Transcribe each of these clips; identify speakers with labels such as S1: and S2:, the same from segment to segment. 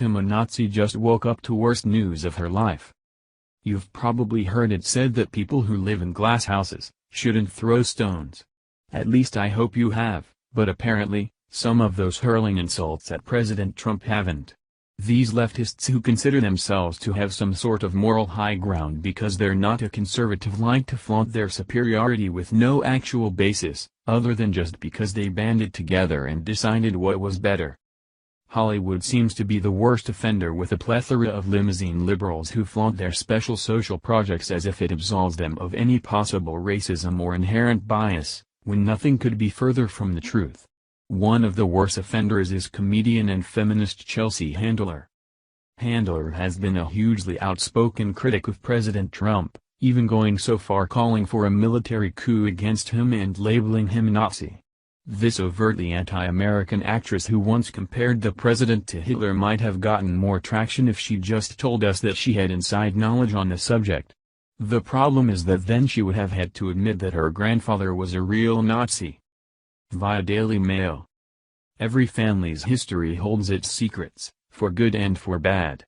S1: him a Nazi just woke up to worst news of her life. You've probably heard it said that people who live in glass houses shouldn't throw stones. At least I hope you have, but apparently, some of those hurling insults at President Trump haven't. These leftists who consider themselves to have some sort of moral high ground because they're not a conservative like to flaunt their superiority with no actual basis, other than just because they banded together and decided what was better. Hollywood seems to be the worst offender with a plethora of limousine liberals who flaunt their special social projects as if it absolves them of any possible racism or inherent bias, when nothing could be further from the truth. One of the worst offenders is comedian and feminist Chelsea Handler. Handler has been a hugely outspoken critic of President Trump, even going so far calling for a military coup against him and labeling him Nazi. This overtly anti-American actress who once compared the president to Hitler might have gotten more traction if she just told us that she had inside knowledge on the subject. The problem is that then she would have had to admit that her grandfather was a real Nazi. Via Daily Mail. Every family's history holds its secrets, for good and for bad.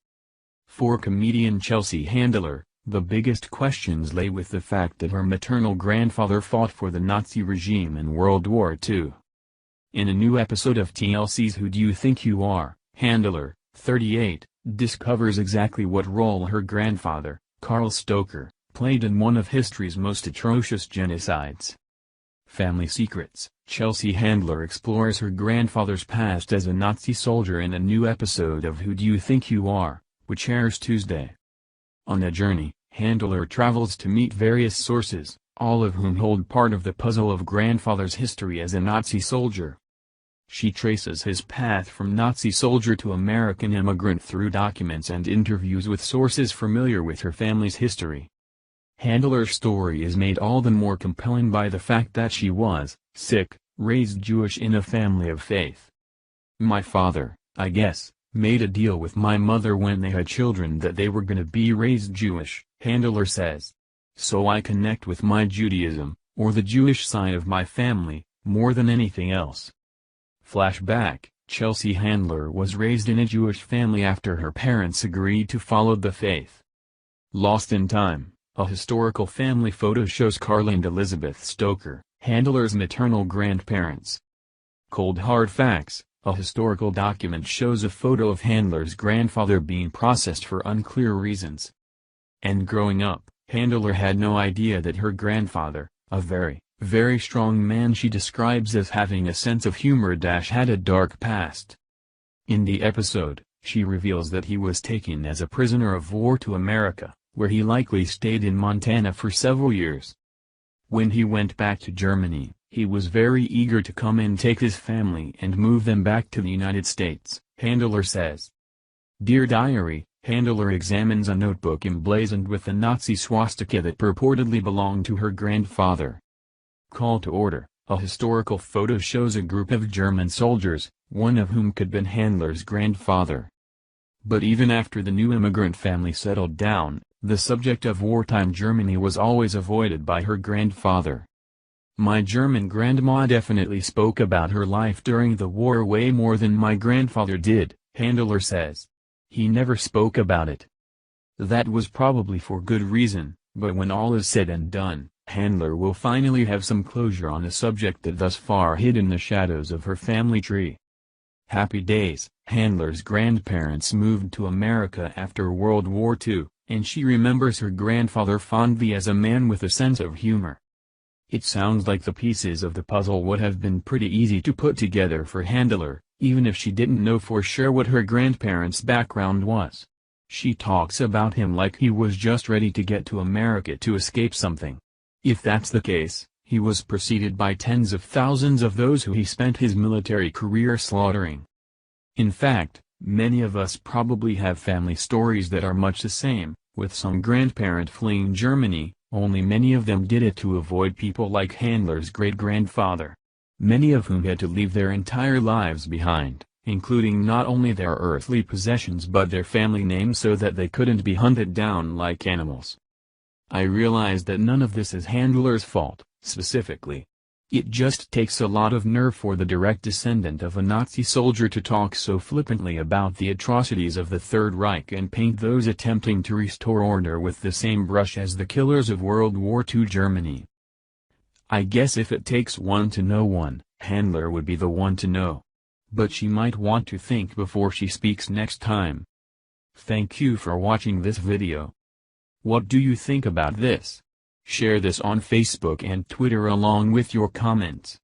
S1: For comedian Chelsea Handler, the biggest questions lay with the fact that her maternal grandfather fought for the Nazi regime in World War II. In a new episode of TLC's Who Do You Think You Are?, Handler, 38, discovers exactly what role her grandfather, Karl Stoker, played in one of history's most atrocious genocides. Family Secrets, Chelsea Handler explores her grandfather's past as a Nazi soldier in a new episode of Who Do You Think You Are?, which airs Tuesday. On a journey, Handler travels to meet various sources, all of whom hold part of the puzzle of grandfather's history as a Nazi soldier. She traces his path from Nazi soldier to American immigrant through documents and interviews with sources familiar with her family's history. Handler's story is made all the more compelling by the fact that she was, raised Jewish in a family of faith. My father, I guess, made a deal with my mother when they had children that they were gonna be raised Jewish, Handler says. So I connect with my Judaism, or the Jewish side of my family, more than anything else. Flashback, Chelsea Handler was raised in a Jewish family after her parents agreed to follow the faith. Lost in Time. A historical family photo shows Karl and Elizabeth Stoker, Handler's maternal grandparents. Cold Hard Facts, a historical document shows a photo of Handler's grandfather being processed for unclear reasons. And growing up, Handler had no idea that her grandfather, a very, very strong man she describes as having a sense of humor, had a dark past. In the episode, she reveals that he was taken as a prisoner of war to America, where he likely stayed in Montana for several years. When he went back to Germany, he was very eager to come and take his family and move them back to the United States, Handler says. Dear Diary, Handler examines a notebook emblazoned with the Nazi swastika that purportedly belonged to her grandfather. Call to Order, a historical photo shows a group of German soldiers, one of whom could have been Handler's grandfather. But even after the new immigrant family settled down, the subject of wartime Germany was always avoided by her grandfather. My German grandma definitely spoke about her life during the war way more than my grandfather did, Handler says. He never spoke about it. That was probably for good reason, but when all is said and done, Handler will finally have some closure on a subject that thus far hid in the shadows of her family tree. Happy Days, Handler's grandparents moved to America after World War II, and she remembers her grandfather fondly as a man with a sense of humor. It sounds like the pieces of the puzzle would have been pretty easy to put together for Handler, even if she didn't know for sure what her grandparents' background was. She talks about him like he was just ready to get to America to escape something. If that's the case, he was preceded by tens of thousands of those who he spent his military career slaughtering. In fact, many of us probably have family stories that are much the same, with some grandparent fleeing Germany, only many of them did it to avoid people like Handler's great-grandfather. Many of whom had to leave their entire lives behind, including not only their earthly possessions but their family name so that they couldn't be hunted down like animals. I realize that none of this is Handler's fault, specifically. It just takes a lot of nerve for the direct descendant of a Nazi soldier to talk so flippantly about the atrocities of the Third Reich and paint those attempting to restore order with the same brush as the killers of World War II Germany. I guess if it takes one to know one, Handler would be the one to know. But she might want to think before she speaks next time. Thank you for watching this video. What do you think about this? Share this on Facebook and Twitter along with your comments.